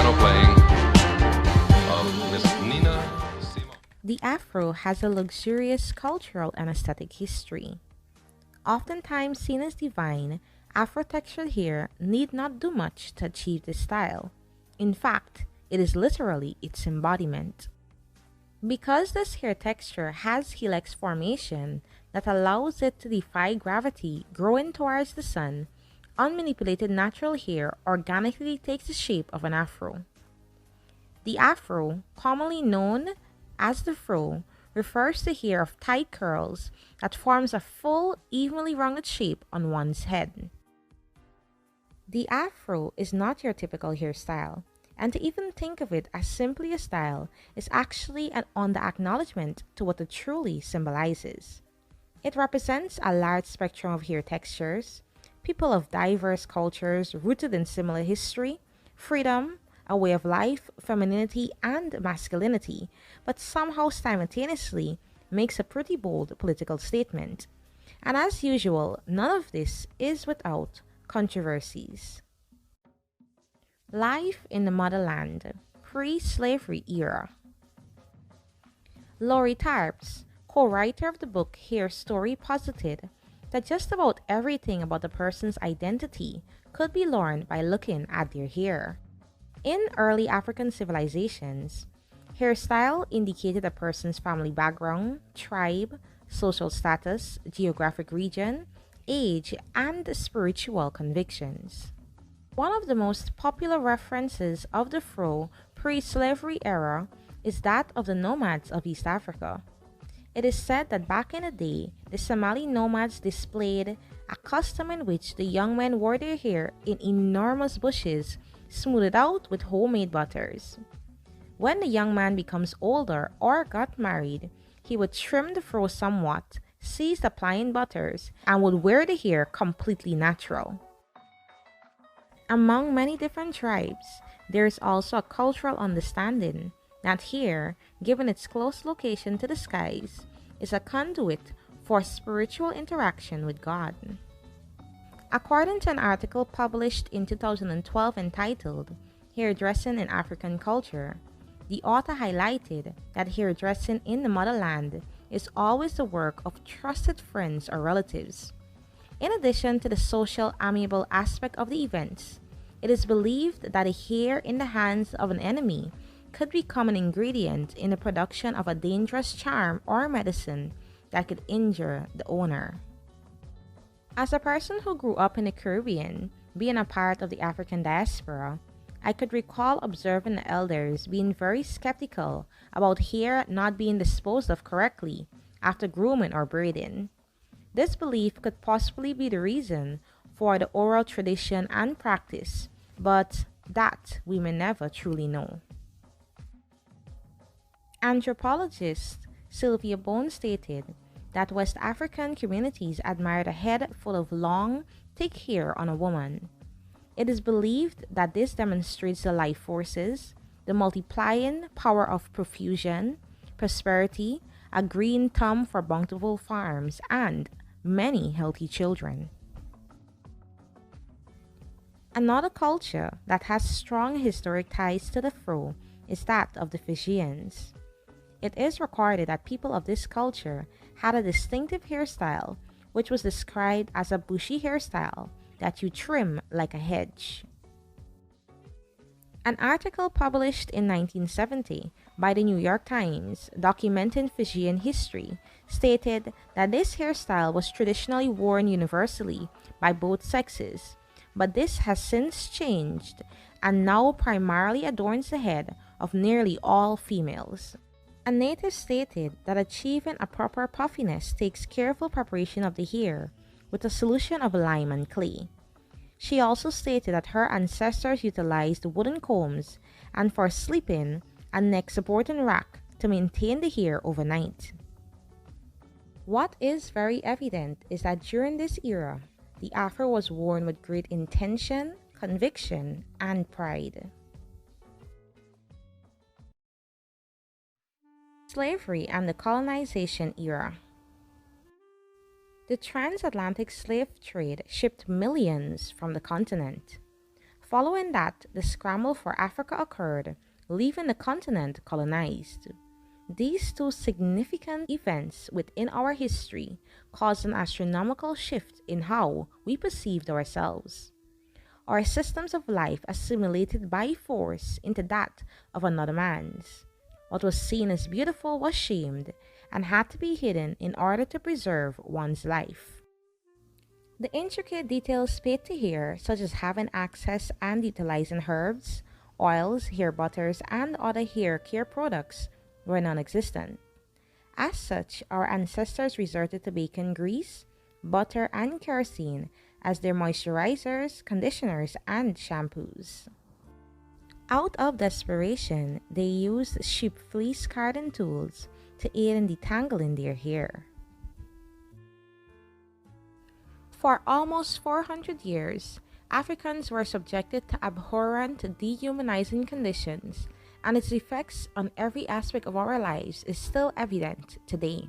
piano playing of Miss Nina Simone. The afro has a luxurious cultural and aesthetic history. Oftentimes seen as divine, afro textured hair need not do much to achieve this style. In fact, it is literally its embodiment. Because this hair texture has helix formation that allows it to defy gravity growing towards the sun, unmanipulated natural hair organically takes the shape of an afro. The afro, commonly known as the fro, refers to hair of tight curls that forms a full, evenly rounded shape on one's head. The afro is not your typical hairstyle, and to even think of it as simply a style is actually an on the acknowledgement to what it truly symbolizes. It represents a large spectrum of hair textures, people of diverse cultures rooted in similar history, freedom, a way of life, femininity, and masculinity, but somehow simultaneously makes a pretty bold political statement. And as usual, none of this is without controversies. Life in the Motherland, Pre-Slavery Era. Laurie Tarps, co-writer of the book Hairstory, posited that just about everything about a person's identity could be learned by looking at their hair. In early African civilizations, hairstyle indicated a person's family background, tribe, social status, geographic region, age, and spiritual convictions. One of the most popular references of the fro pre-slavery era is that of the nomads of East Africa. It is said that back in the day, the Somali nomads displayed a custom in which the young men wore their hair in enormous bushes, smoothed out with homemade butters. When the young man becomes older or got married, he would trim the fro somewhat, cease applying butters, and would wear the hair completely natural. Among many different tribes, there is also a cultural understanding that hair, given its close location to the skies, is a conduit for spiritual interaction with God. According to an article published in 2012 entitled Hairdressing in African Culture, the author highlighted that hairdressing in the motherland is always the work of trusted friends or relatives. In addition to the social amiable aspect of the events, it is believed that a hair in the hands of an enemy could become an ingredient in the production of a dangerous charm or medicine that could injure the owner. As a person who grew up in the Caribbean, being a part of the African diaspora, I could recall observing the elders being very skeptical about hair not being disposed of correctly after grooming or braiding. This belief could possibly be the reason for the oral tradition and practice, but that we may never truly know. Anthropologist Sylvia Bone stated that West African communities admired a head full of long, thick hair on a woman. It is believed that this demonstrates the life forces, the multiplying power of profusion, prosperity, a green thumb for bountiful farms, and many healthy children. Another culture that has strong historic ties to the fro is that of the Fijians. It is recorded that people of this culture had a distinctive hairstyle, which was described as a bushy hairstyle that you trim like a hedge. An article published in 1970 by the New York Times documenting Fijian history stated that this hairstyle was traditionally worn universally by both sexes, but this has since changed and now primarily adorns the head of nearly all females. A native stated that achieving a proper puffiness takes careful preparation of the hair with a solution of lime and clay. She also stated that her ancestors utilized wooden combs and for sleeping, a neck supporting rack to maintain the hair overnight. What is very evident is that during this era, the afro was worn with great intention, conviction, and pride. Slavery and the colonization era. The transatlantic slave trade shipped millions from the continent. Following that, the scramble for Africa occurred, leaving the continent colonized. These two significant events within our history caused an astronomical shift in how we perceived ourselves. Our systems of life assimilated by force into that of another man's. What was seen as beautiful was shamed and had to be hidden in order to preserve one's life. The intricate details paid to hair, such as having access and utilizing herbs, oils, hair butters, and other hair care products, were non existent. As such, our ancestors resorted to bacon grease, butter, and kerosene as their moisturizers, conditioners, and shampoos. Out of desperation, they used sheep fleece carding tools to aid in detangling their hair. For almost 400 years, Africans were subjected to abhorrent, dehumanizing conditions, and its effects on every aspect of our lives is still evident today.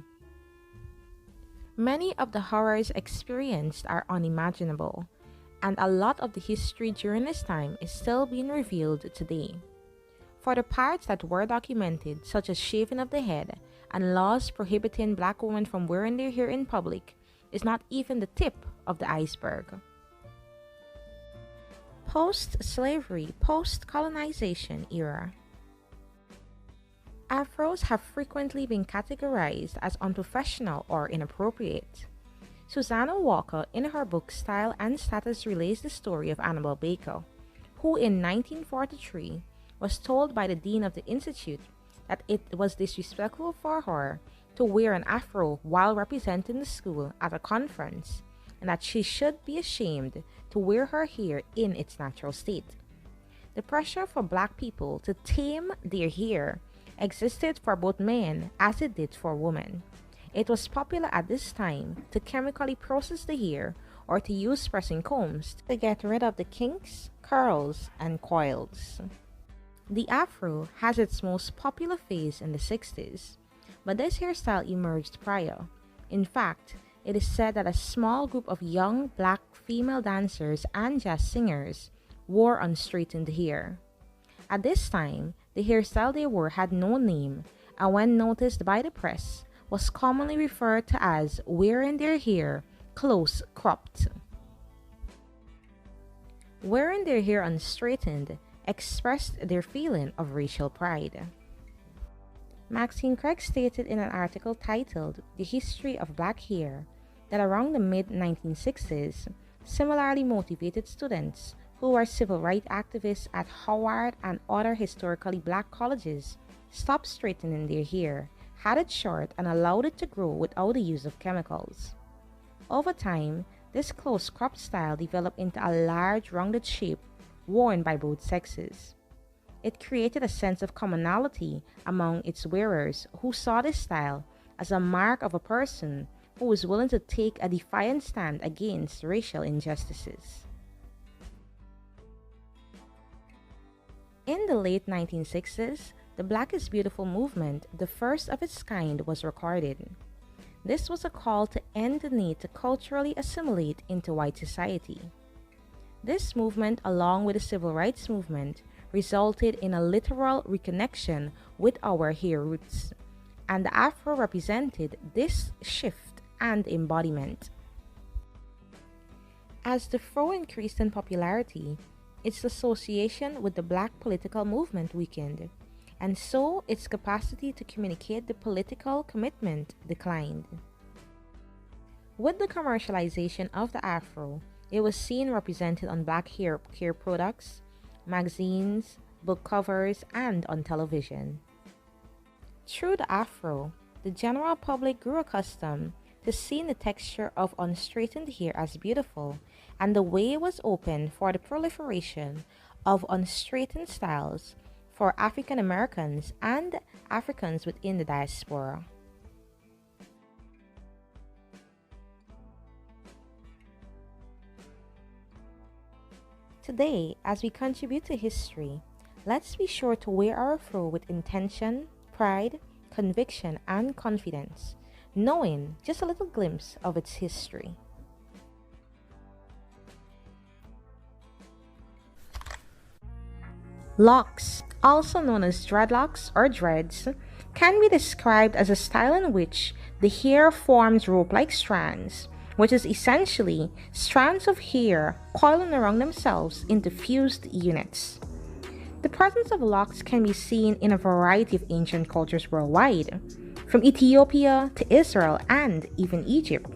Many of the horrors experienced are unimaginable, and a lot of the history during this time is still being revealed today. For the parts that were documented, such as shaving of the head and laws prohibiting black women from wearing their hair in public, is not even the tip of the iceberg. Post-slavery, post-colonization era. Afros have frequently been categorized as unprofessional or inappropriate. Susanna Walker, in her book Style and Status, relays the story of Annabel Baker, who in 1943 was told by the dean of the institute that it was disrespectful for her to wear an afro while representing the school at a conference, and that she should be ashamed to wear her hair in its natural state. The pressure for black people to tame their hair existed for both men as it did for women. It was popular at this time to chemically process the hair or to use pressing combs to get rid of the kinks, curls, and coils. The afro has its most popular phase in the 60s, but this hairstyle emerged prior. In fact, it is said that a small group of young black female dancers and jazz singers wore unstraightened hair. At this time, the hairstyle they wore had no name, and when noticed by the press, was commonly referred to as wearing their hair close cropped. Wearing their hair unstraightened expressed their feeling of racial pride. Maxine Craig stated in an article titled The History of Black Hair that around the mid-1960s, similarly motivated students who were civil rights activists at Howard and other historically black colleges stopped straightening their hair, had it short, and allowed it to grow without the use of chemicals. Over time, this close cropped style developed into a large rounded shape worn by both sexes. It created a sense of commonality among its wearers who saw this style as a mark of a person who was willing to take a defiant stand against racial injustices. In the late 1960s, the Black is Beautiful movement, the first of its kind, was recorded. This was a call to end the need to culturally assimilate into white society. This movement, along with the civil rights movement, resulted in a literal reconnection with our hair roots, and the afro represented this shift and embodiment. As the fro increased in popularity, its association with the black political movement weakened, and so its capacity to communicate the political commitment declined. With the commercialization of the afro, it was seen represented on black hair care products, magazines, book covers, and on television. Through the afro, the general public grew accustomed to seeing the texture of unstraightened hair as beautiful, and the way was open for the proliferation of unstraightened styles for African Americans and Africans within the diaspora. Today, as we contribute to history, let's be sure to wear our fro with intention, pride, conviction, and confidence, knowing just a little glimpse of its history. Locks, also known as dreadlocks or dreads, can be described as a style in which the hair forms rope-like strands, which is essentially strands of hair coiling around themselves into fused units. The presence of locks can be seen in a variety of ancient cultures worldwide, from Ethiopia to Israel and even Egypt.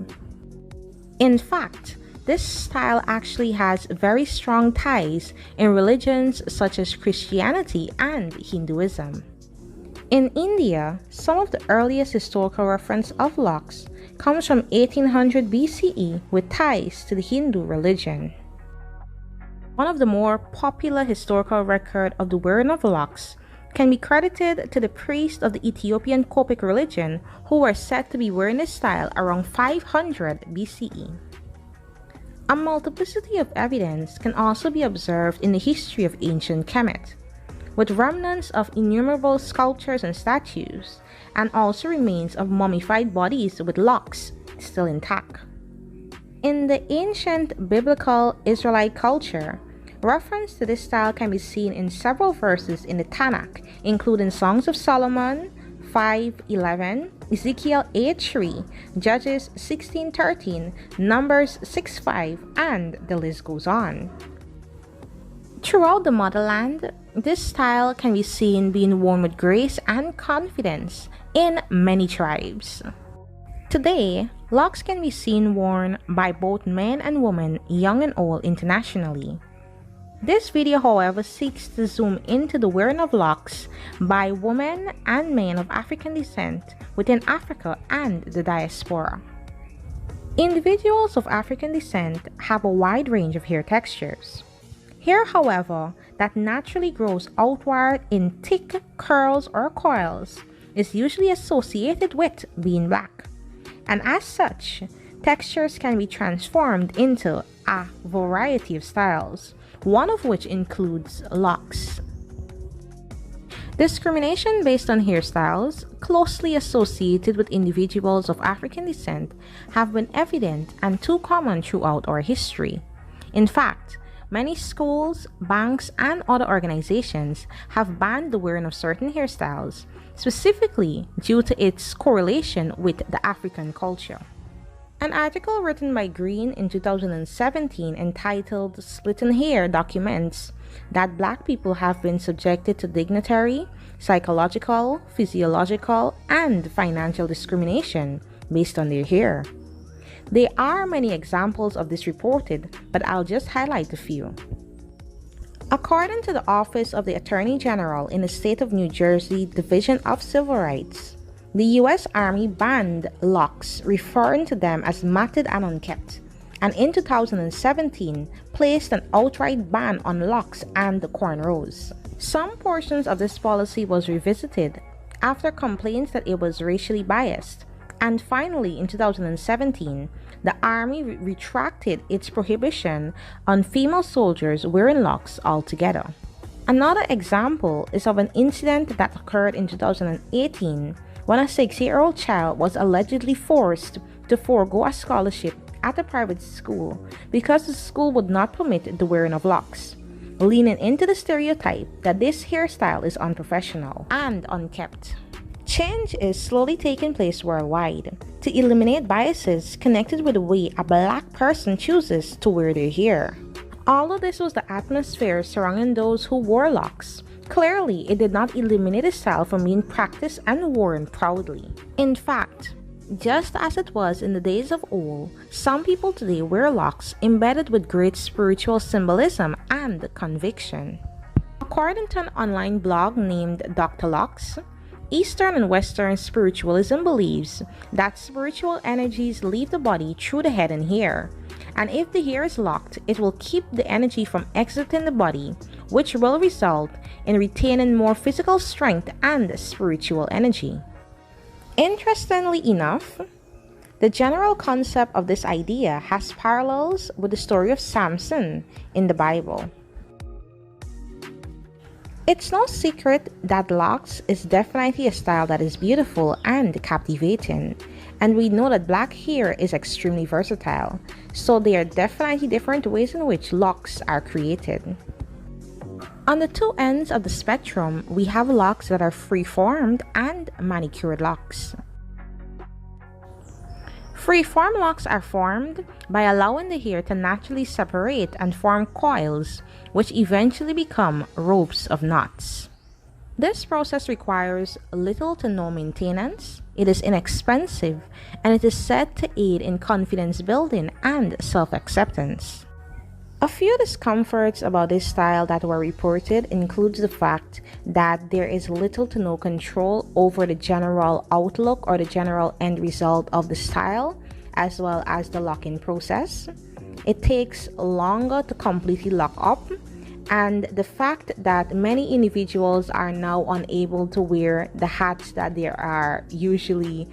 In fact, this style actually has very strong ties in religions such as Christianity and Hinduism. In India, some of the earliest historical reference of locks comes from 1800 BCE with ties to the Hindu religion. One of the more popular historical record of the wearing of locks can be credited to the priest of the Ethiopian Copic religion who were said to be wearing this style around 500 BCE. A multiplicity of evidence can also be observed in the history of ancient Kemet, with remnants of innumerable sculptures and statues, and also remains of mummified bodies with locks still intact. In the ancient biblical Israelite culture, reference to this style can be seen in several verses in the Tanakh, including Songs of Solomon 5:11, Ezekiel 8:3, Judges 16:13, Numbers 6:5, and the list goes on. Throughout the motherland, this style can be seen being worn with grace and confidence in many tribes. Today, locks can be seen worn by both men and women, young and old, internationally. This video, however, seeks to zoom into the wearing of locks by women and men of African descent within Africa and the diaspora. Individuals of African descent have a wide range of hair textures. Hair, however, that naturally grows outward in thick curls or coils is usually associated with being black, and as such, textures can be transformed into a variety of styles, one of which includes locks. Discrimination based on hairstyles closely associated with individuals of African descent have been evident and too common throughout our history. In fact, many schools, banks, and other organizations have banned the wearing of certain hairstyles, specifically due to its correlation with the African culture. An article written by Green in 2017 entitled "Splitting Hair" documents that Black people have been subjected to dignitary, psychological, physiological, and financial discrimination based on their hair. There are many examples of this reported, but I'll just highlight a few. According to the Office of the Attorney General in the state of New Jersey Division of Civil Rights, the U.S. Army banned locks, referring to them as matted and unkempt, and in 2017 placed an outright ban on locks and cornrows. Some portions of this policy was revisited after complaints that it was racially biased, and finally in 2017, the Army retracted its prohibition on female soldiers wearing locks altogether. Another example is of an incident that occurred in 2018 when a 6-year-old child was allegedly forced to forego a scholarship at a private school because the school would not permit the wearing of locks, leaning into the stereotype that this hairstyle is unprofessional and unkept. Change is slowly taking place worldwide to eliminate biases connected with the way a Black person chooses to wear their hair. Although this was the atmosphere surrounding those who wore locks, clearly it did not eliminate the style from being practiced and worn proudly. In fact, just as it was in the days of old, some people today wear locks embedded with great spiritual symbolism and conviction. According to an online blog named Dr. Locks, Eastern and Western spiritualism believes that spiritual energies leave the body through the head and hair, and if the hair is locked, it will keep the energy from exiting the body, which will result in retaining more physical strength and spiritual energy. Interestingly enough, the general concept of this idea has parallels with the story of Samson in the Bible. It's no secret that locks is definitely a style that is beautiful and captivating, and we know that Black hair is extremely versatile, so there are definitely different ways in which locks are created. On the two ends of the spectrum, we have locks that are free-formed and manicured locks. Free-form locks are formed by allowing the hair to naturally separate and form coils, which eventually become ropes of knots. This process requires little to no maintenance, it is inexpensive, and it is said to aid in confidence building and self-acceptance. A few discomforts about this style that were reported includes the fact that there is little to no control over the general outlook or the general end result of the style, as well as the locking process. It takes longer to completely lock up, and the fact that many individuals are now unable to wear the hats that they are usually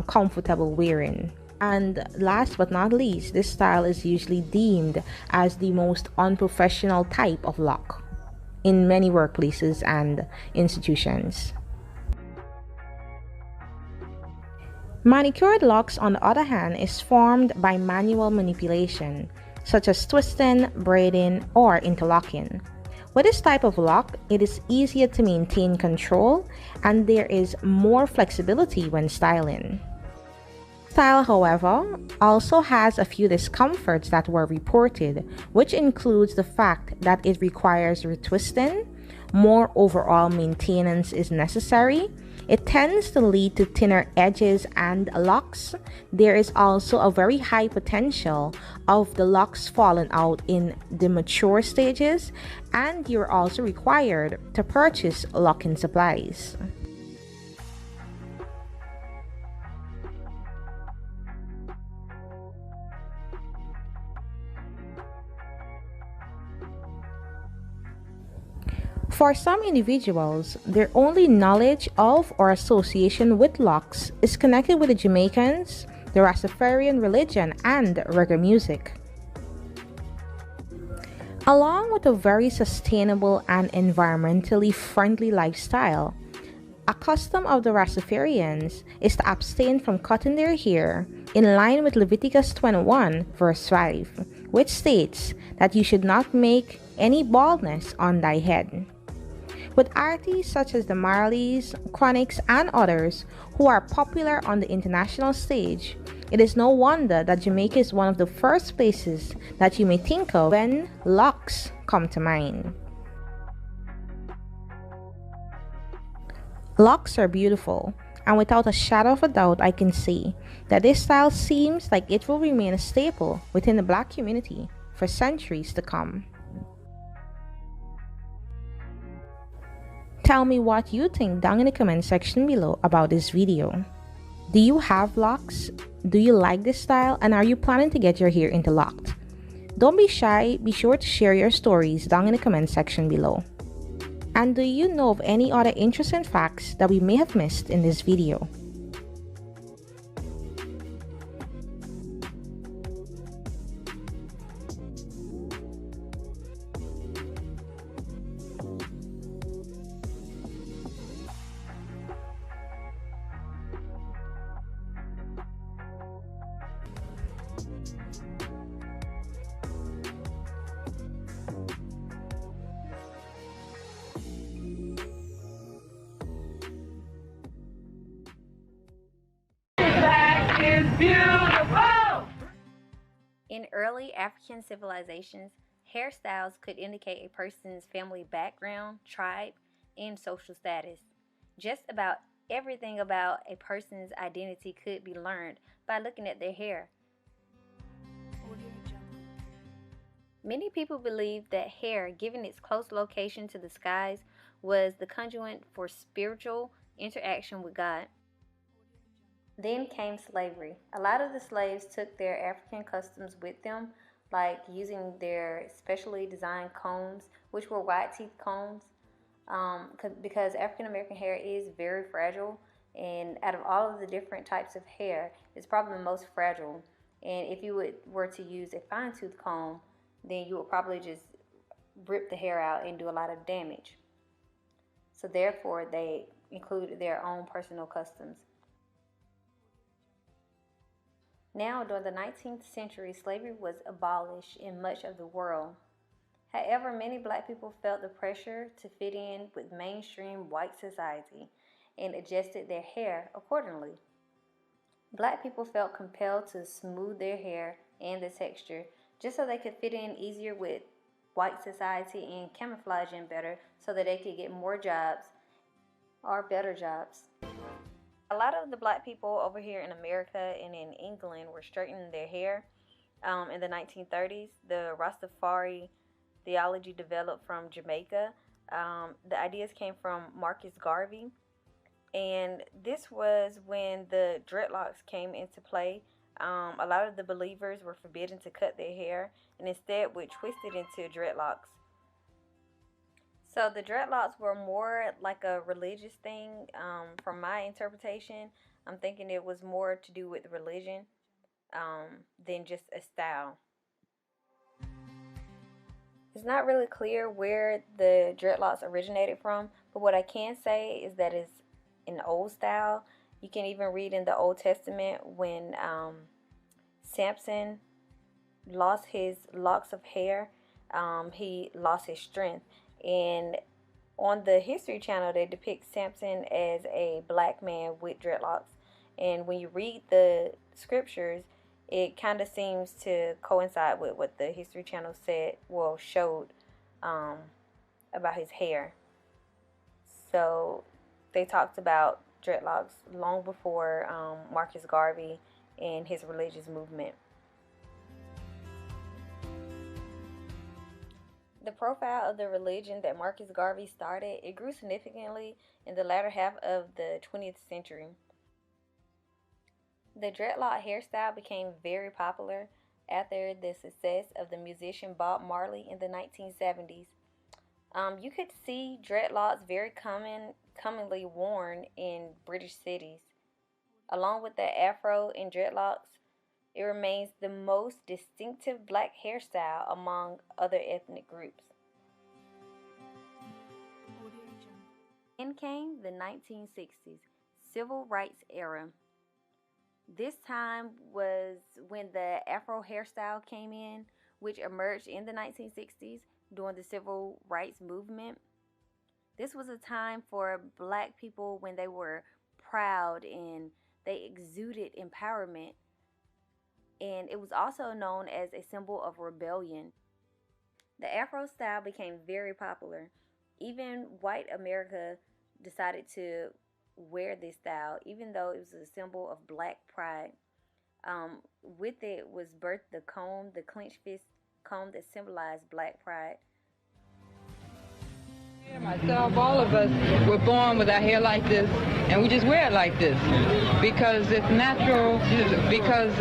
comfortable wearing. And last but not least, this style is usually deemed as the most unprofessional type of lock in many workplaces and institutions. Manicured locks, on the other hand, is formed by manual manipulation, such as twisting, braiding, or interlocking. With this type of lock, it is easier to maintain control and there is more flexibility when styling. Style, however, also has a few discomforts that were reported, which includes the fact that it requires retwisting, more overall maintenance is necessary, it tends to lead to thinner edges and locks. There is also a very high potential of the locks falling out in the mature stages, and you're also required to purchase locking supplies. For some individuals, their only knowledge of or association with locks is connected with the Jamaicans, the Rastafarian religion, and reggae music. Along with a very sustainable and environmentally friendly lifestyle, a custom of the Rastafarians is to abstain from cutting their hair in line with Leviticus 21 verse 5, which states that you should not make any baldness on thy head. With artists such as the Marleys, Chronics, and others who are popular on the international stage, it is no wonder that Jamaica is one of the first places that you may think of when locks come to mind. Locks are beautiful, and without a shadow of a doubt, I can say that this style seems like it will remain a staple within the Black community for centuries to come. Tell me what you think down in the comment section below about this video. Do you have locks? Do you like this style? And are you planning to get your hair interlocked? Don't be shy, be sure to share your stories down in the comment section below. And do you know of any other interesting facts that we may have missed in this video? In early African civilizations, hairstyles could indicate a person's family background, tribe, and social status. Just about everything about a person's identity could be learned by looking at their hair. Many people believe that hair, given its close location to the skies, was the conduit for spiritual interaction with God. Then came slavery. A lot of the slaves took their African customs with them, like using their specially designed combs, which were wide teeth combs, because African American hair is very fragile, and out of all of the different types of hair, it's probably the most fragile. And if you were to use a fine tooth comb, then you would probably just rip the hair out and do a lot of damage. So therefore, they included their own personal customs. Now, during the 19th century, slavery was abolished in much of the world. However, many black people felt the pressure to fit in with mainstream white society and adjusted their hair accordingly. Black people felt compelled to smooth their hair and the texture just so they could fit in easier with white society and camouflage in better so that they could get more jobs or better jobs. A lot of the black people over here in America and in England were straightening their hair in the 1930s. The Rastafari theology developed from Jamaica. The ideas came from Marcus Garvey. And this was when the dreadlocks came into play. A lot of the believers were forbidden to cut their hair and instead would twist it into dreadlocks. So the dreadlocks were more like a religious thing. From my interpretation, I'm thinking it was more to do with religion than just a style. It's not really clear where the dreadlocks originated from, but what I can say is that it's an old style. You can even read in the Old Testament when Samson lost his locks of hair, he lost his strength. And on the History Channel, they depict Samson as a black man with dreadlocks. And when you read the scriptures, it kind of seems to coincide with what the History Channel showed about his hair. So they talked about dreadlocks long before Marcus Garvey and his religious movement. The profile of the religion that Marcus Garvey started, it grew significantly in the latter half of the 20th century. The dreadlock hairstyle became very popular after the success of the musician Bob Marley in the 1970s. You could see dreadlocks very commonly worn in British cities. Along with the afro and dreadlocks, it remains the most distinctive black hairstyle among other ethnic groups. Then came the 1960s, Civil Rights era. This time was when the afro hairstyle came in, which emerged in the 1960s during the Civil Rights movement. This was a time for black people when they were proud and they exuded empowerment. And it was also known as a symbol of rebellion. The Afro style became very popular. Even white America decided to wear this style, even though it was a symbol of black pride. With it was birthed the comb, the clenched fist comb that symbolized black pride. Myself, all of us were born with our hair like this, and we just wear it like this because it's natural, because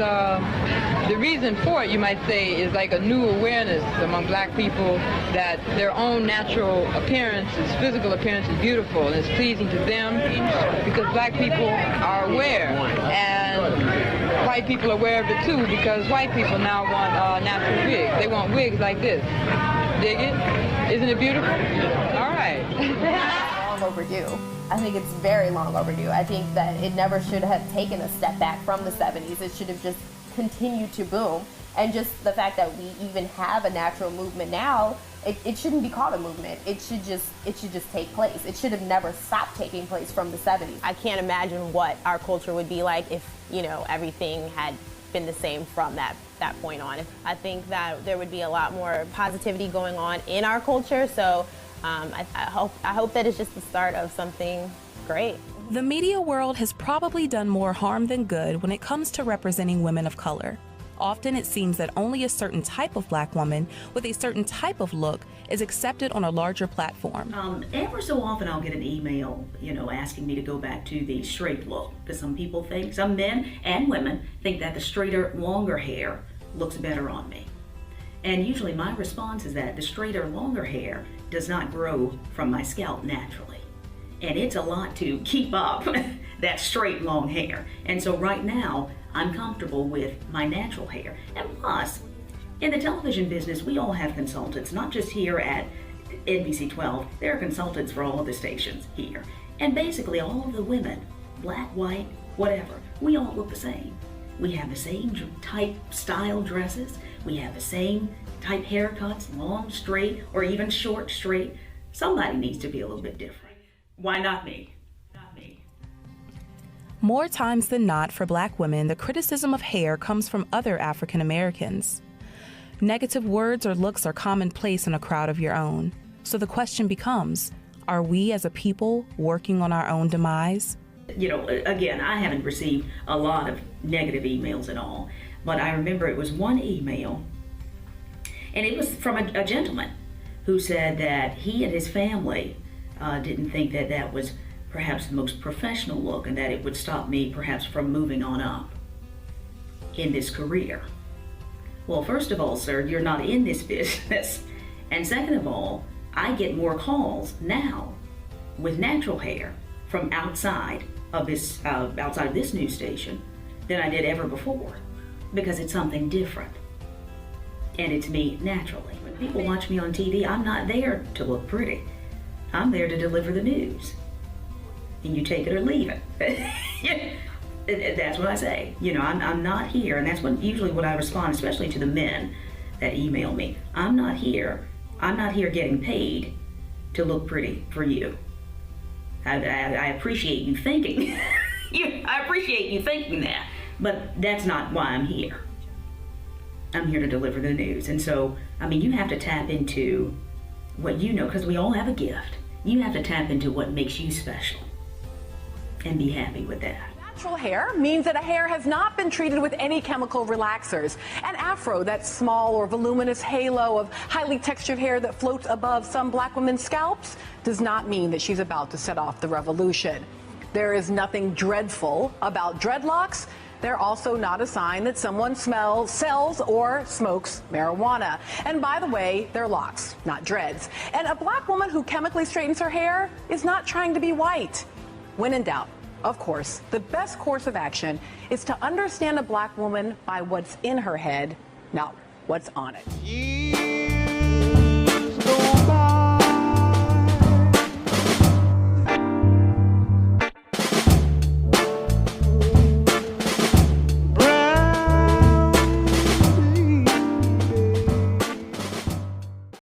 the reason for it, you might say, is like a new awareness among black people that their own natural appearance, physical appearance is beautiful and it's pleasing to them, because black people are aware, and white people are aware of it too, because white people now want natural wigs. They want wigs like this. Dig it? Isn't it beautiful? All right. Long overdue. I think it's very long overdue. I think that it never should have taken a step back from the 70s. It should have just continued to boom. And just the fact that we even have a natural movement now, it shouldn't be called a movement. It should just take place. It should have never stopped taking place from the 70s. I can't imagine what our culture would be like if, everything had been the same from that point on. I think that there would be a lot more positivity going on in our culture, so I hope that it's just the start of something great. The media world has probably done more harm than good when it comes to representing women of color. Often it seems that only a certain type of black woman with a certain type of look is accepted on a larger platform. Ever so often I'll get an email, asking me to go back to the straight look, because some people think, some men and women think that the straighter, longer hair looks better on me. And usually my response is that the straighter, longer hair does not grow from my scalp naturally. And it's a lot to keep up that straight, long hair. And so right now, I'm comfortable with my natural hair. And plus, in the television business, we all have consultants, not just here at NBC 12. There are consultants for all of the stations here. And basically all of the women, black, white, whatever, we all look the same. We have the same type style dresses. We have the same type haircuts, long, straight, or even short, straight. Somebody needs to be a little bit different. Why not me? Not me. More times than not, for Black women, the criticism of hair comes from other African Americans. Negative words or looks are commonplace in a crowd of your own. So the question becomes, are we as a people working on our own demise? You know, again, I haven't received a lot of negative emails at all, but I remember it was one email, and it was from a gentleman who said that he and his family didn't think that that was perhaps the most professional look, and that it would stop me perhaps from moving on up in this career. Well, first of all, sir, you're not in this business. And second of all, I get more calls now with natural hair from outside of this news station than I did ever before, because it's something different. And it's me naturally. When people watch me on TV, I'm not there to look pretty. I'm there to deliver the news. And you take it or leave it. That's what I say. You know, I'm not here, and that's usually what I respond, especially to the men that email me. I'm not here getting paid to look pretty for you. I appreciate you thinking. I appreciate you thinking that, but that's not why I'm here. I'm here to deliver the news. And so, I mean, you have to tap into what you know, because we all have a gift. You have to tap into what makes you special and be happy with that. Natural hair means that a hair has not been treated with any chemical relaxers. An afro, that small or voluminous halo of highly textured hair that floats above some Black women's scalps, does not mean that she's about to set off the revolution. There is nothing dreadful about dreadlocks. They're also not a sign that someone sells or smokes marijuana. And by the way, they're locks, not dreads. And a Black woman who chemically straightens her hair is not trying to be white. When in doubt, of course, the best course of action is to understand a Black woman by what's in her head, not what's on it.